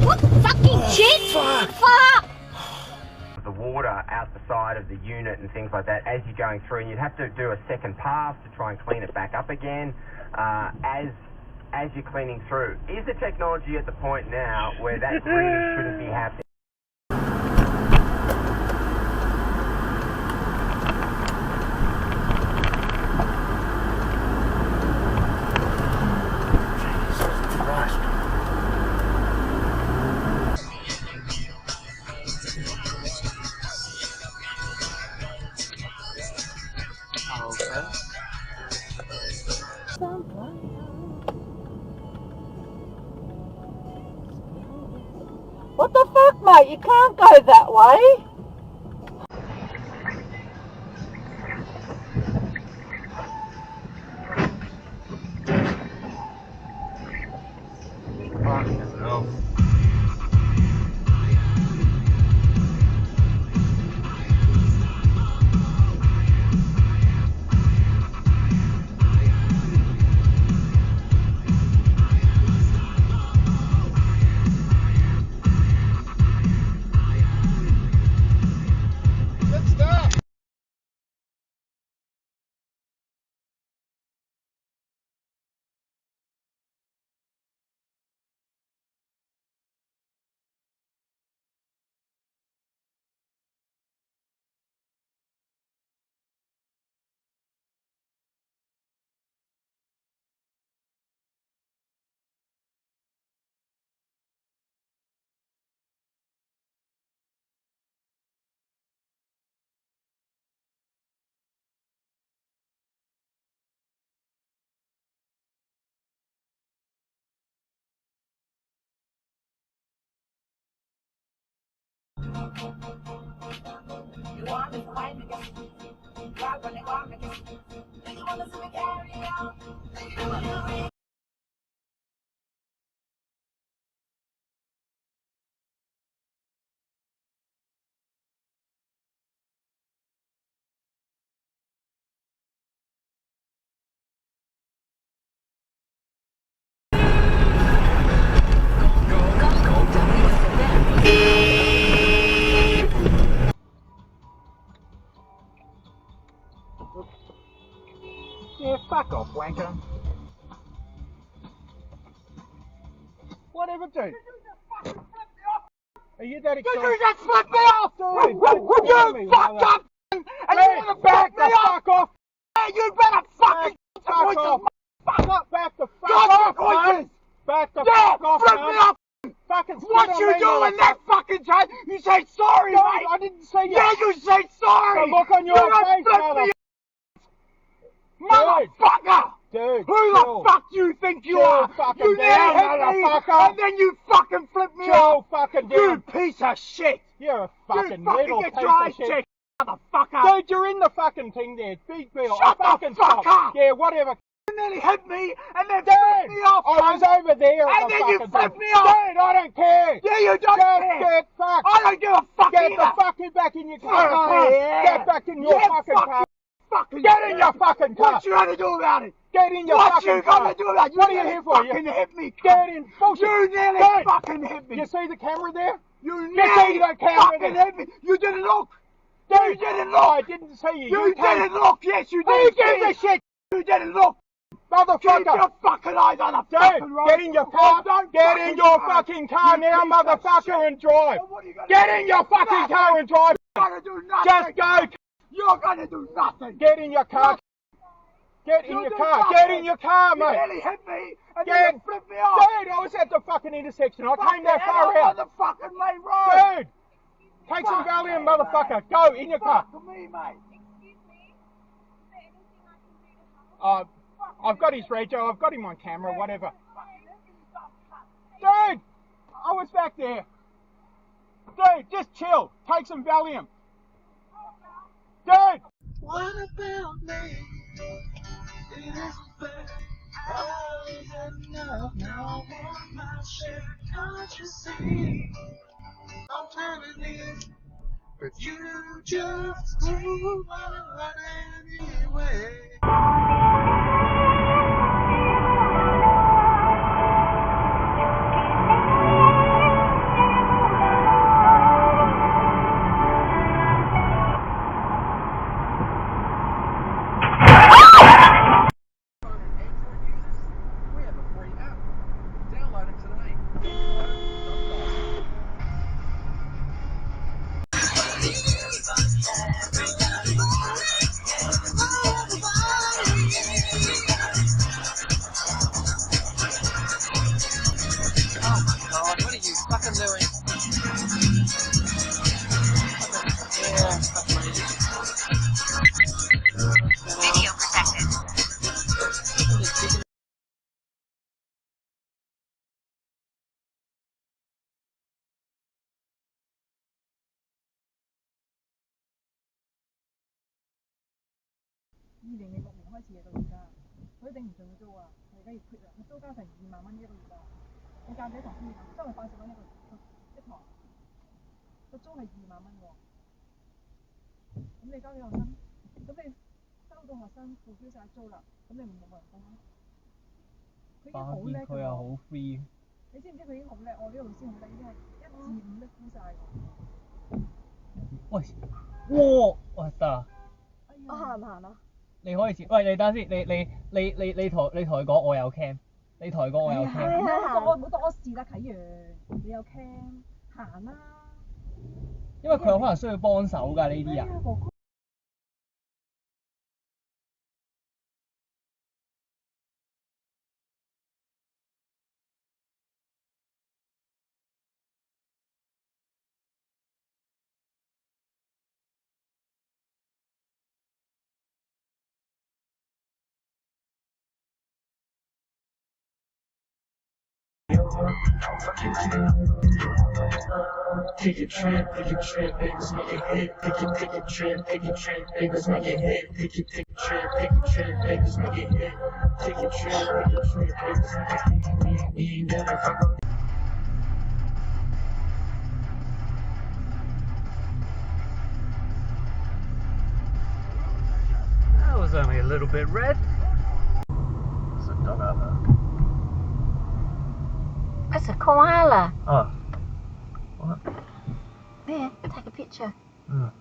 What fucking shit? Fuck! The water out the side of the unit and things like that as you're going through, and you'd have to do a second pass to try and clean it back up again as you're cleaning through. Is the technology at the point now where that really shouldn't be happening? What the fuck, mate? You can't go that way. Yeah, fuck off, wanker. Whatever, dude. Are you that excited? You just flipped me off! Dude, You fucked up! And you wanna back me up! Fuck off! Hey, you better fucking Fuck off! fuck up! Back the fuck Got off, your voices! mate! Back the Yeah, fuck off, flip me mate! off! Fucking spit What on you me, doing motherfucker. that fucking time? You say sorry, No, mate! I didn't say Yeah, you say sorry! The look on your You done face, flipped me motherfucker! Motherfucker! Dude, Who chill. the fuck do you think you Chill are? fucking You nearly down, hit me, motherfucker. and then you fucking flip me Chill off! fucking You down! piece of shit! You're a fucking You fucking little get piece your of eyes shit! checked, motherfucker! Dude, you're in the fucking thing there. Big Bill. Shut I the fucking fuck stop. up. Yeah, whatever. You nearly hit me, and then Dude, flipped me off, I was cunt. over there. And at the then you fucking flipped thing. me off. Dude, I don't care. Yeah, you don't Just care. get fucked. I don't give a fuck Get either. the fucking back in your car. Oh, cunt. yeah. Get back in your Yeah, fucking fuck car. you, fucking Get in your fucking car. What you gonna do about it? Get in your What fucking you car. gonna do about it? What are you nearly here for? fucking hit me, cunt. Get in. Bullshit. You nearly Dude, fucking hit me. You see the camera there? You see nearly the camera fucking there? hit me. You didn't look. Dude, You didn't look. I didn't see you. You came- didn't look. Yes, you Who did. gives a shit, You didn't look. Keep motherfucker? your fucking eyes on the Dude, fucking road. get in your car. Don't Get fucking in your drive. fucking car You now, piece of motherfucker, shit. and drive. What are you gonna Get do? in your fucking car and drive. You're gonna do nothing. Just go. You're gonna do nothing. Get in your car. Get in You your do car. nothing. Get in your car, You mate. nearly hit me, and Get- then you flipped me off. Dude, I was at the fucking intersection. I came that far on out. the fucking main road. Dude, take some Fuck Valium, me, motherfucker. mate. Go in your car. Fuck me, mate. I've got his rego. I've got him on camera, whatever. Dude, I was back there. Dude, just chill. Take some Valium. Dude. What about me? It isn't fair. I had enough. Now I want my share. Can't you see? I'm turning in, but you just move on anyway. Oh my god, what are you fucking doing? Yeah, fuck lady. Video protected.巴結佢又好 free。喂，哇，得啊！我行唔行啊？你可以前，喂，你等下先，你同佢講我有 cam，你同佢講我有 cam。唔好當我事啦，啟源，你有 cam 行啦。因為佢有可能需要幫手㗎呢啲人。Take a trip, niggas make it hit. Take a trip, niggas make it hit. Take a trip, niggas make it hit. Take a trip, niggas make it hit. We ain't gonna fuck. That was only a little bit red. There's a dog out there. That's a koala. Oh. What? There, take a picture. Mm.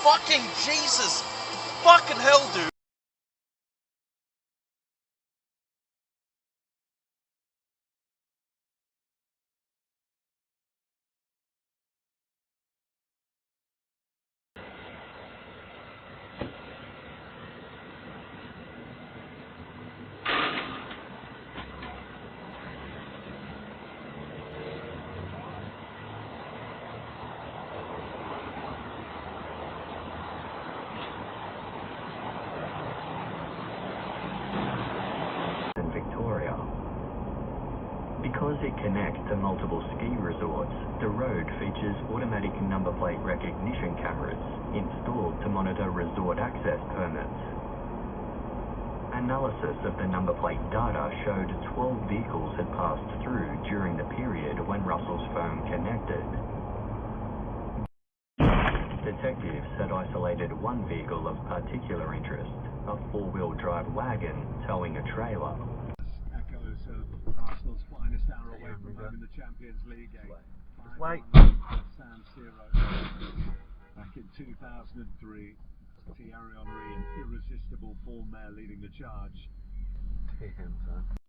Fucking Jesus! Fucking hell, dude! Victoria. Because it connects to multiple ski resorts, the road features automatic number plate recognition cameras installed to monitor resort access permits. Analysis of the number plate data showed 12 vehicles had passed through during the period when Russell's phone connected. Detectives had isolated one vehicle of particular interest, a four-wheel drive wagon towing a trailer. Echoes of Arsenal's finest hour away from home in the Champions League game. Wait. San Siro. Back in 2003, Thierry Henry in irresistible form there leading the charge. Damn, son.